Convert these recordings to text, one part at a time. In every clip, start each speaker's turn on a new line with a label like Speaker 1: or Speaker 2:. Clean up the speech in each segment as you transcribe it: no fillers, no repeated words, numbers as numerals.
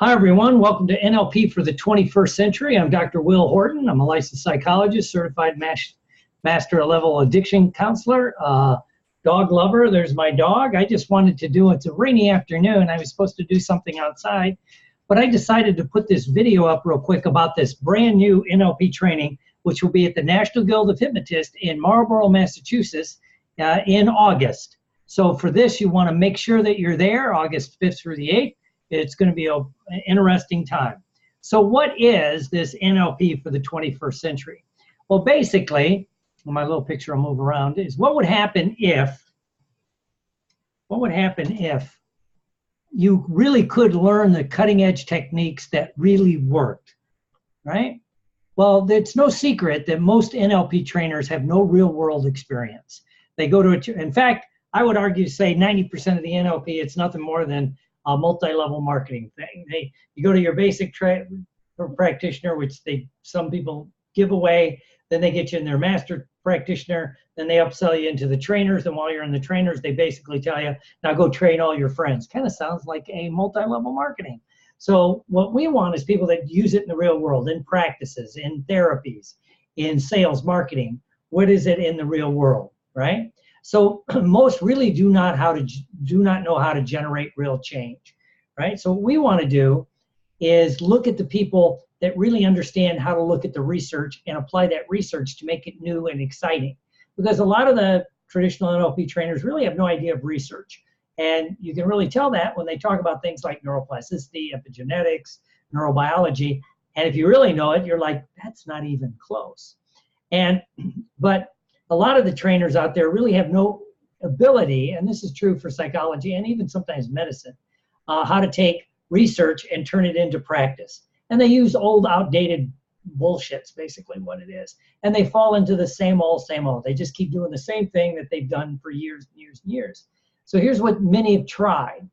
Speaker 1: Hi, everyone. Welcome to NLP for the 21st century. I'm Dr. Will Horton. I'm a licensed psychologist, certified master level addiction counselor, dog lover. There's my dog. I just wanted to do, it's a rainy afternoon. I was supposed to do something outside, but I decided to put this video up real quick about this brand new NLP training, which will be at the National Guild of Hypnotists in Marlborough, Massachusetts in August. So for this, you want to make sure that you're there August 5th through the 8th. It's going to be an interesting time. So what is this NLP for the 21st century? Well, basically, my little picture will move around, is what would happen if you really could learn the cutting edge techniques that really worked, right? Well, it's no secret that most NLP trainers have no real world experience. They go to in fact, I would argue, say 90% of the NLP, it's nothing more than a multi-level marketing thing. You go to your basic practitioner, which some people give away, then they get you in their master practitioner, then they upsell you into the trainers, and while you're in the trainers, they basically tell you, now go train all your friends. Kind of sounds like a multi-level marketing. So what we want is people that use it in the real world, in practices, in therapies, in sales, marketing. What is it in the real world, right? So most really do not know how to generate real change, right? So what we want to do is look at the people that really understand how to look at the research and apply that research to make it new and exciting. Because a lot of the traditional NLP trainers really have no idea of research. And you can really tell that when they talk about things like neuroplasticity, epigenetics, neurobiology. And if you really know it, you're like, that's not even close. But a lot of the trainers out there really have no ability, and this is true for psychology and even sometimes medicine, how to take research and turn it into practice. And they use old, outdated bullshit's basically what it is. And they fall into the same old, same old. They just keep doing the same thing that they've done for years and years and years. So here's what many have tried.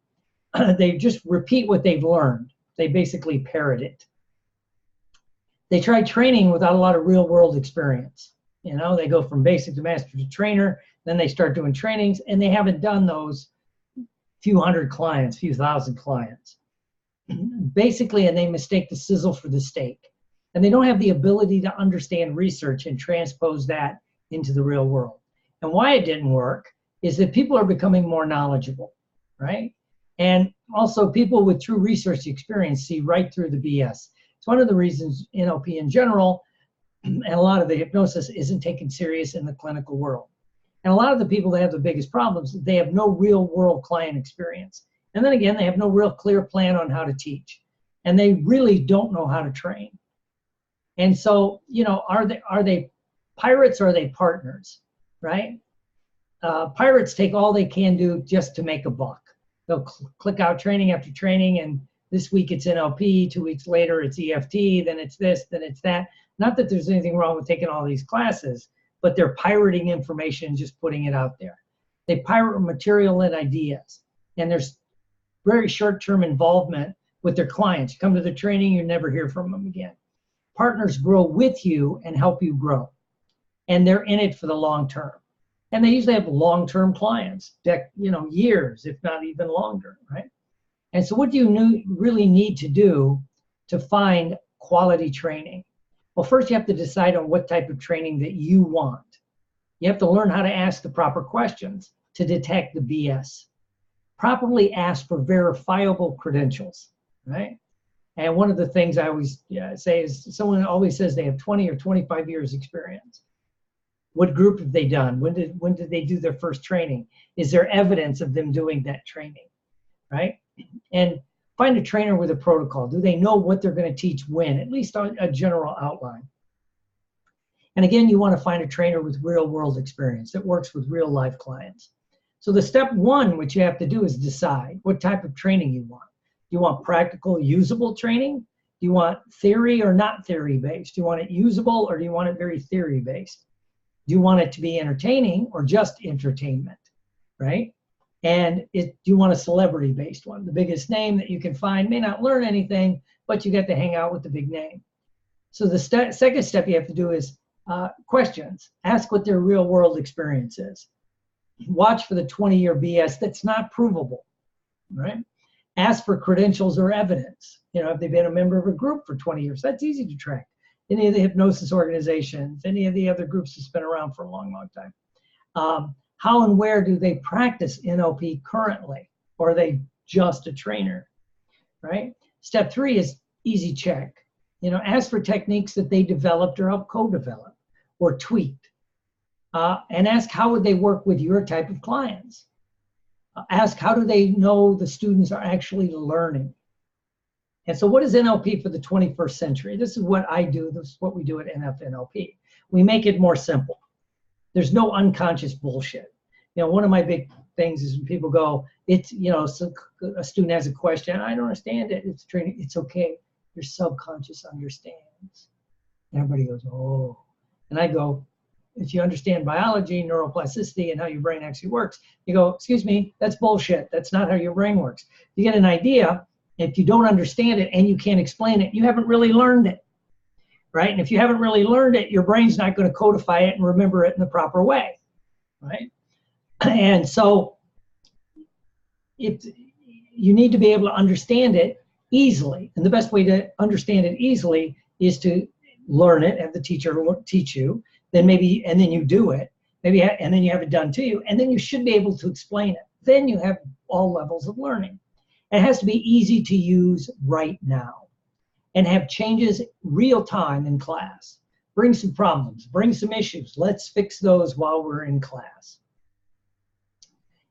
Speaker 1: They just repeat what they've learned. They basically parrot it. They try training without a lot of real world experience. You know, they go from basic to master to trainer, then they start doing trainings, and they haven't done those few hundred clients, few thousand clients. Basically, and they mistake the sizzle for the steak. And they don't have the ability to understand research and transpose that into the real world. And why it didn't work is that people are becoming more knowledgeable, right? And also people with true research experience see right through the BS. It's one of the reasons NLP in general and a lot of the hypnosis isn't taken serious in the clinical world. And a lot of the people that have the biggest problems, they have no real world client experience. And then again, they have no real clear plan on how to teach. And they really don't know how to train. And so, you know, are they pirates or are they partners, right? Pirates take all they can do just to make a buck. They'll click out training after training, and this week it's NLP, 2 weeks later it's EFT, then it's this, then it's that. Not that there's anything wrong with taking all these classes, but they're pirating information, just putting it out there. They pirate material and ideas. And there's very short-term involvement with their clients. You come to the training, you never hear from them again. Partners grow with you and help you grow. And they're in it for the long term. And they usually have long-term clients, years, if not even longer, right? And so what do you really need to do to find quality training? Well, first you have to decide on what type of training that you want. You have to learn how to ask the proper questions to detect the BS. Properly ask for verifiable credentials, right? And one of the things I always say is someone always says they have 20 or 25 years experience. What group have they done? When did they do their first training? Is there evidence of them doing that training, right? And find a trainer with a protocol. Do they know what they're going to teach when? At least a general outline. And again, you want to find a trainer with real world experience that works with real life clients. So the step one, which you have to do, is decide what type of training you want. Do you want practical, usable training? Do you want theory or not theory based? Do you want it usable or do you want it very theory based? Do you want it to be entertaining or just entertainment, right? And do you want a celebrity-based one? The biggest name that you can find may not learn anything, but you get to hang out with the big name. So the second step you have to do is questions. Ask what their real-world experience is. Watch for the 20-year BS that's not provable, right? Ask for credentials or evidence. You know, if they've been a member of a group for 20 years, that's easy to track. Any of the hypnosis organizations, any of the other groups that's been around for a long, long time. How and where do they practice NLP currently? Or are they just a trainer, right? Step 3 is easy check. You know, ask for techniques that they developed or helped co-develop or tweaked. And ask how would they work with your type of clients. Ask how do they know the students are actually learning. And so what is NLP for the 21st century? This is what I do. This is what we do at NLP. We make it more simple. There's no unconscious bullshit. You know, one of my big things is when people go, it's, you know, so a student has a question, I don't understand it. It's training. It's okay. Your subconscious understands. And everybody goes, oh. And I go, if you understand biology, neuroplasticity, and how your brain actually works, you go, excuse me, that's bullshit. That's not how your brain works. You get an idea. If you don't understand it and you can't explain it, you haven't really learned it, right? And if you haven't really learned it, your brain's not going to codify it and remember it in the proper way, right? And so you need to be able to understand it easily. And the best way to understand it easily is to learn it, have the teacher teach you, then maybe, and then you do it, maybe, and then you have it done to you, and then you should be able to explain it. Then you have all levels of learning. It has to be easy to use right now and have changes real time in class. Bring some problems, bring some issues. Let's fix those while we're in class.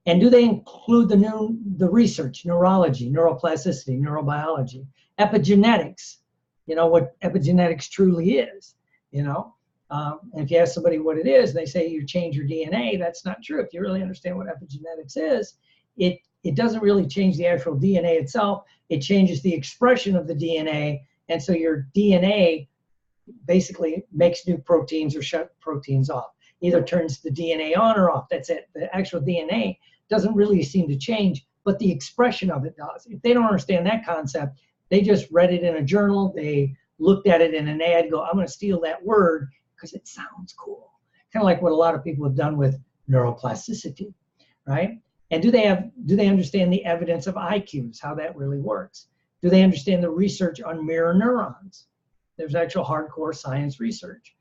Speaker 1: And do they include the research, neurology, neuroplasticity, neurobiology, epigenetics? You know, what epigenetics truly is, you know? And if you ask somebody what it is, they say you change your DNA. That's not true. If you really understand what epigenetics is, it doesn't really change the actual DNA itself. It changes the expression of the DNA. And so your DNA basically makes new proteins or shut proteins off. Either turns the DNA on or off. That's it. The actual DNA doesn't really seem to change, but the expression of it does. If they don't understand that concept, they just read it in a journal. They looked at it in an ad, go, I'm going to steal that word because it sounds cool. Kind of like what a lot of people have done with neuroplasticity, right? And do they understand the evidence of IQs, how that really works? Do they understand the research on mirror neurons? There's actual hardcore science research.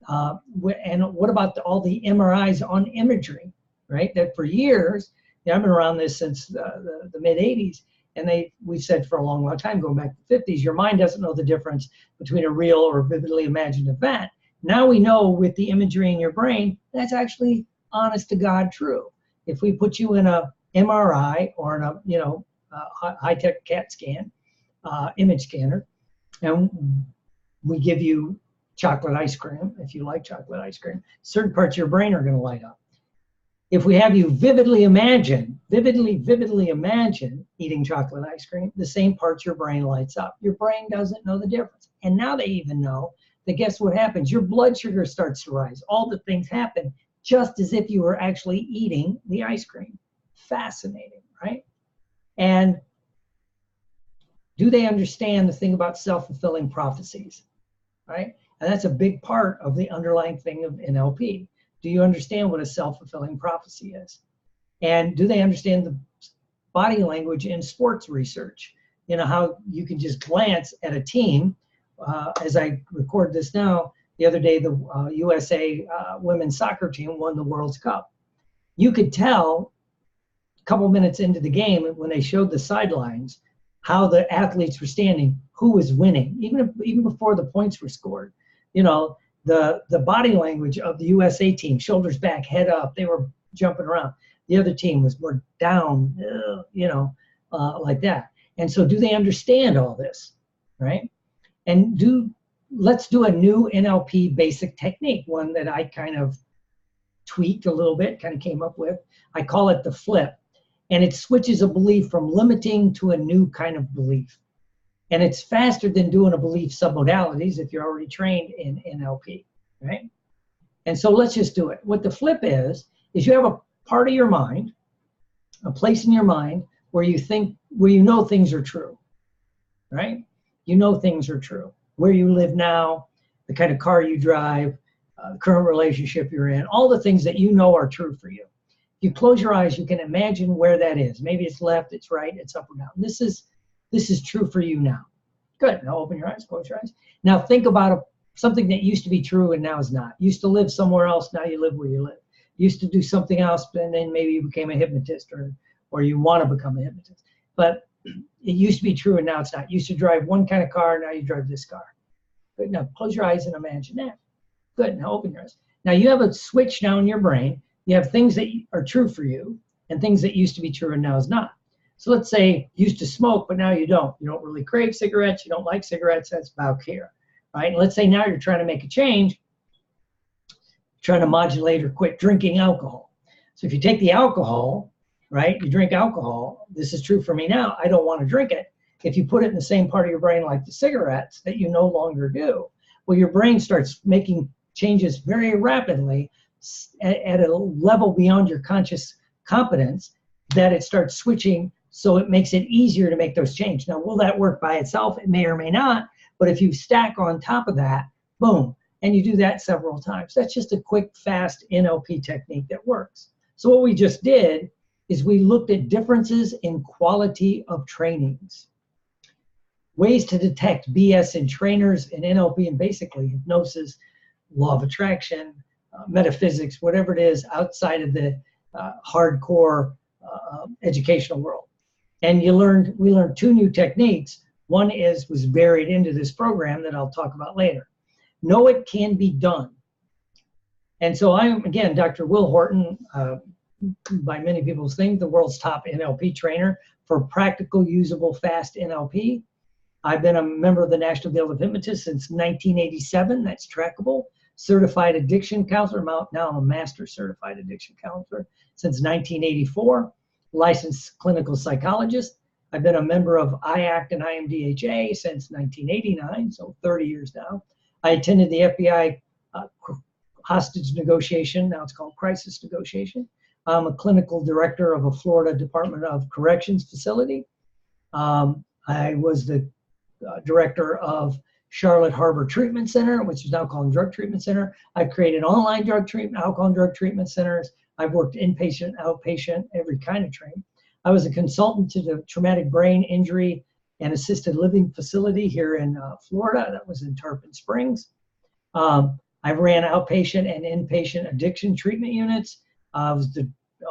Speaker 1: And what about all the MRIs on imagery, right? That for years, you know, I've been around this since the mid-'80s, and we've said for a long, long time, going back to the 50s, your mind doesn't know the difference between a real or vividly imagined event. Now we know with the imagery in your brain, that's actually honest to God true. If we put you in a MRI or in a, you know, high-tech CAT scan, image scanner, and we give you chocolate ice cream, if you like chocolate ice cream, certain parts of your brain are going to light up. If we have you vividly imagine eating chocolate ice cream, the same parts of your brain lights up. Your brain doesn't know the difference. And now they even know that guess what happens? Your blood sugar starts to rise. All the things happen just as if you were actually eating the ice cream. Fascinating, right? And do they understand the thing about self-fulfilling prophecies, right? And that's a big part of the underlying thing of NLP. Do you understand what a self-fulfilling prophecy is? And do they understand the body language in sports research? You know, how you can just glance at a team. As I record this now, the other day, the USA women's soccer team won the World Cup. You could tell a couple minutes into the game when they showed the sidelines how the athletes were standing, who was winning, even before the points were scored. You know, the body language of the USA team, shoulders back, head up, they were jumping around. The other team was more down, you know, like that. And so do they understand all this, right? And let's do a new NLP basic technique, one that I kind of tweaked a little bit, kind of came up with. I call it the flip. And it switches a belief from limiting to a new kind of belief. And it's faster than doing a belief submodalities if you're already trained in NLP, right? And so let's just do it. What the flip is you have a part of your mind, a place in your mind where you know things are true, right? You know things are true. Where you live now, the kind of car you drive, the current relationship you're in, all the things that you know are true for you. you close your eyes, you can imagine where that is. Maybe it's left, it's right, it's up or down. This is true for you now. Good. Now open your eyes, close your eyes. Now think about something that used to be true and now is not. Used to live somewhere else, now you live where you live. Used to do something else, and then maybe you became a hypnotist, or you want to become a hypnotist. But it used to be true and now it's not. Used to drive one kind of car, now you drive this car. Good. Now close your eyes and imagine that. Good. Now open your eyes. Now you have a switch now in your brain. You have things that are true for you and things that used to be true and now is not. So let's say you used to smoke, but now you don't. You don't really crave cigarettes. You don't like cigarettes. That's about here, right? And let's say now you're trying to make a change, trying to modulate or quit drinking alcohol. So if you take the alcohol, right, you drink alcohol, this is true for me now, I don't want to drink it. If you put it in the same part of your brain like the cigarettes that you no longer do, well, your brain starts making changes very rapidly at a level beyond your conscious competence that it starts switching, so it makes it easier to make those changes. Now, will that work by itself? It may or may not, but if you stack on top of that, boom, and you do that several times. That's just a quick, fast NLP technique that works. So what we just did is we looked at differences in quality of trainings, ways to detect BS in trainers in NLP and basically hypnosis, law of attraction, metaphysics, whatever it is outside of the hardcore educational world. And we learned two new techniques. One was buried into this program that I'll talk about later. Know it can be done. And so I'm, again, Dr. Will Horton, by many people's thing, the world's top NLP trainer for practical, usable, fast NLP. I've been a member of the National Guild of Hypnotists since 1987. That's trackable. Certified addiction counselor. Now I'm a master certified addiction counselor since 1984. Licensed clinical psychologist. I've been a member of IACT and IMDHA since 1989, so 30 years now. I attended the FBI hostage negotiation. Now it's called crisis negotiation. I'm a clinical director of a Florida Department of Corrections facility. I was the director of Charlotte Harbor Treatment Center, which is now called Drug Treatment Center. I've created online drug treatment, alcohol and drug treatment centers. I've worked inpatient, outpatient, every kind of training. I was a consultant to the traumatic brain injury and assisted living facility here in Florida. That was in Tarpon Springs. I ran outpatient and inpatient addiction treatment units. I was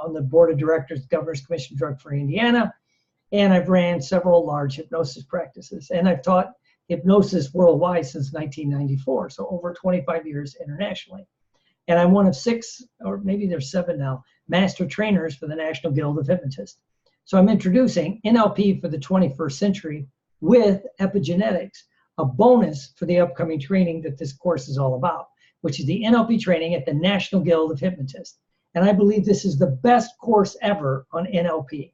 Speaker 1: on the board of directors, Governor's Commission Drug Free Indiana. And I've ran several large hypnosis practices. And I've taught hypnosis worldwide since 1994, so over 25 years internationally. And I'm one of 6, or maybe there's 7 now, master trainers for the National Guild of Hypnotists. So I'm introducing NLP for the 21st century with epigenetics, a bonus for the upcoming training that this course is all about, which is the NLP training at the National Guild of Hypnotists. And I believe this is the best course ever on NLP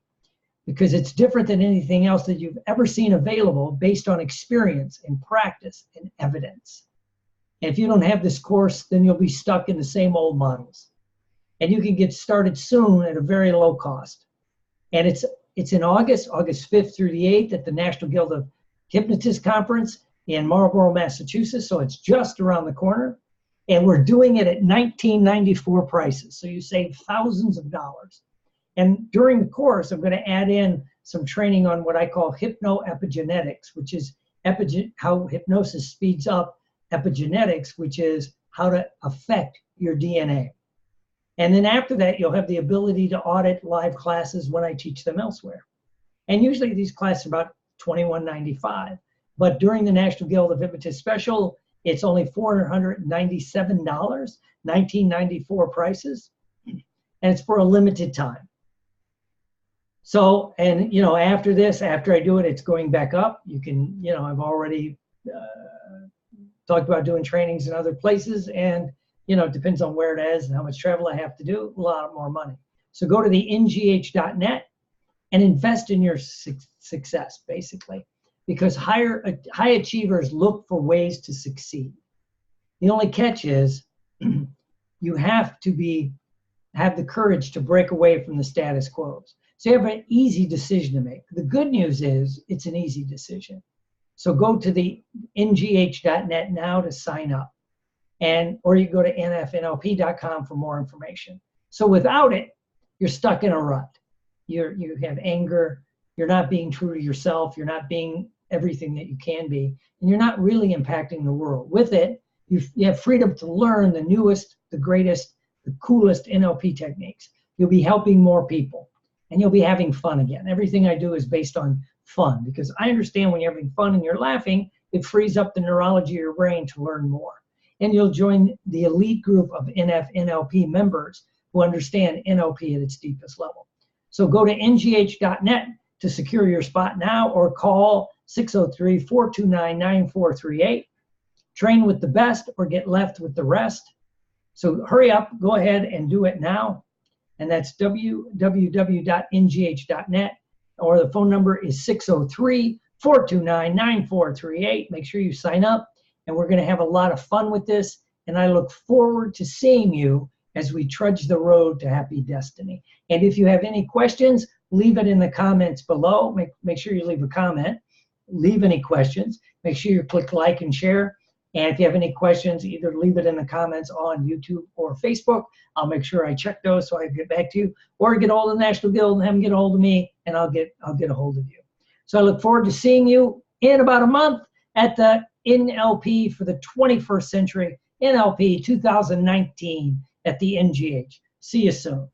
Speaker 1: because it's different than anything else that you've ever seen available based on experience and practice and evidence. And if you don't have this course, then you'll be stuck in the same old models. And you can get started soon at a very low cost. And it's in August 5th through the 8th at the National Guild of Hypnotists Conference in Marlborough, Massachusetts. So it's just around the corner. And we're doing it at $19.94 prices. So you save thousands of dollars. And during the course, I'm going to add in some training on what I call hypnoepigenetics, which is how hypnosis speeds up epigenetics, which is how to affect your DNA. And then after that, you'll have the ability to audit live classes when I teach them elsewhere. And usually these classes are about $21.95. But during the National Guild of Hypnotists Special, it's only $497, $19.94 prices. And it's for a limited time. So, and, after this, after I do it, it's going back up. You can, I've already talked about doing trainings in other places, and, it depends on where it is and how much travel I have to do, a lot more money. So go to the ngh.net and invest in your success, basically, because high achievers look for ways to succeed. The only catch is you have to have the courage to break away from the status quo. So you have an easy decision to make. The good news is it's an easy decision. So go to the ngh.net now to sign up. Or you go to nfnlp.com for more information. So without it, you're stuck in a rut. You have anger, you're not being true to yourself, you're not being everything that you can be, and you're not really impacting the world. With it, you have freedom to learn the newest, the greatest, the coolest NLP techniques. You'll be helping more people, and you'll be having fun again. Everything I do is based on fun, because I understand when you're having fun and you're laughing, it frees up the neurology of your brain to learn more. And you'll join the elite group of NLP members who understand NLP at its deepest level. So go to ngh.net to secure your spot now, or call 603-429-9438. Train with the best or get left with the rest. So hurry up, go ahead and do it now. And that's www.ngh.net, or the phone number is 603-429-9438. Make sure you sign up, and we're going to have a lot of fun with this. And I look forward to seeing you as we trudge the road to happy destiny. And if you have any questions, leave it in the comments below. Make sure you leave a comment. Leave any questions. Make sure you click like and share. And if you have any questions, either leave it in the comments on YouTube or Facebook. I'll make sure I check those so I can get back to you, or get a hold of the National Guild and have them get a hold of me, and I'll get a hold of you. So I look forward to seeing you in about a month at the NLP for the 21st Century, NLP 2019 at the NGH. See you soon.